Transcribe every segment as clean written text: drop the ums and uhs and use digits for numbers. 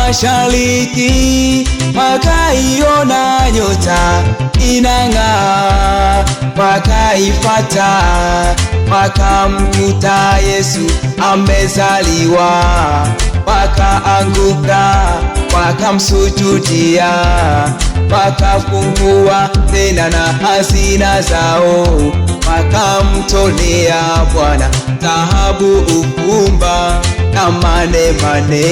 mashariki, wakaiona nyota inang'aa, wakaifata, wakamkuta Yesu amezaliwa, wakaanguka, wakamsujudia, wakafungua tena na hazina zao, wakamtolea Bwana dhahabu, uvumba na manemane.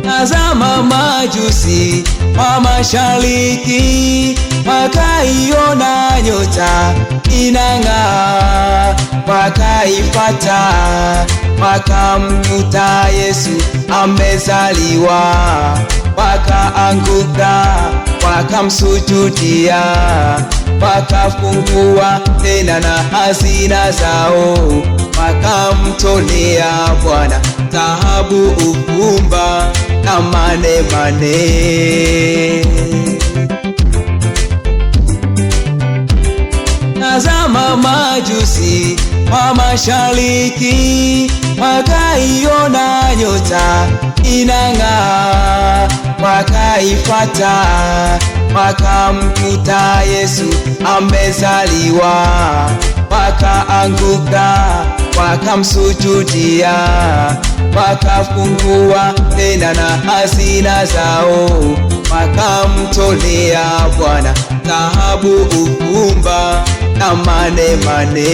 Tazama majusi wa mashariki, wakaiona nyota inang'aa, wakaifata, wakamkuta Yesu amezaliwa, wakaanguka, wakamsujudia, wakafungua tena na hazina zao, wakamtolea Bwana dhahabu, uvumba na manemane. Tazama majusi wa mashariki, wakaiona nyota inang'aa, wakaifata, wakamkuta Yesu amezaliwa, wakaanguka, wakamsujudia, wakafungua tena na hazina zao, wakamtolea Bwana dhahabu, uvumba na manemane.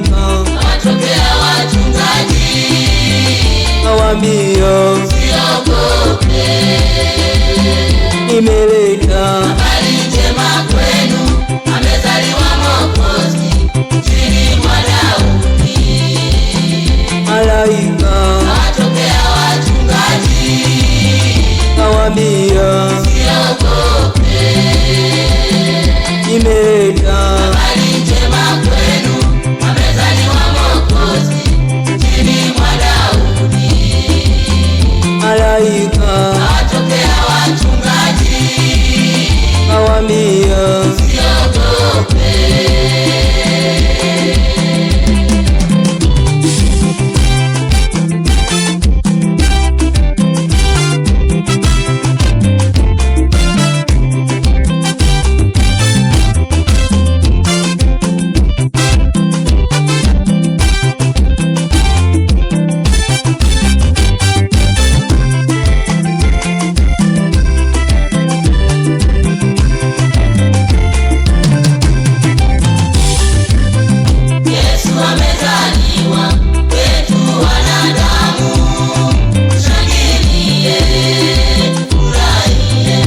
Watokea wachungaji, Awambia usiogope, nimeleta habari njema kwenu, amezaliwa Mwokozi nchini mwa Daudi. malaika, Watokea wachungaji, awambia usiogope, nimeleta habari njema kwenu, amezaliwa Mwokozi nchini mwa Daudi. malaika, Watokea wachungaji, awambia usiogope. Yesu amezaliwa kwetu wanadamu, tushangilie, tufurahie.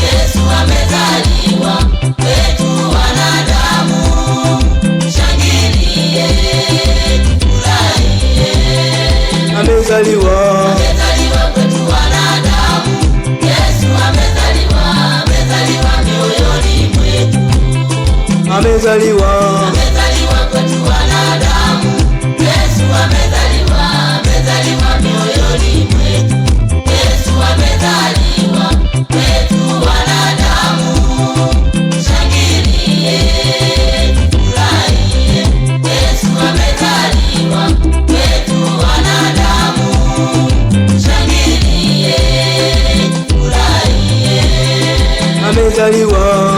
Yesu amezaliwa kwetu wanadamu, tushangilie, tufurahie. amezaliwa, Amezaliwa kwetu wanadamu, Yesu amezaliwa, amezaliwa mioyoni mwetu. amezaliwa, Amezaliwa kwetu wanadamu, Yesu amezaliwa, amezaliwa mioyoni mwetu. Yesu amezaliwa kwetu wanadamu, shangilie, tufurahie. Yesu amezaliwa kwetu wanadamu, shangilie, tufurahie. amezaliwa,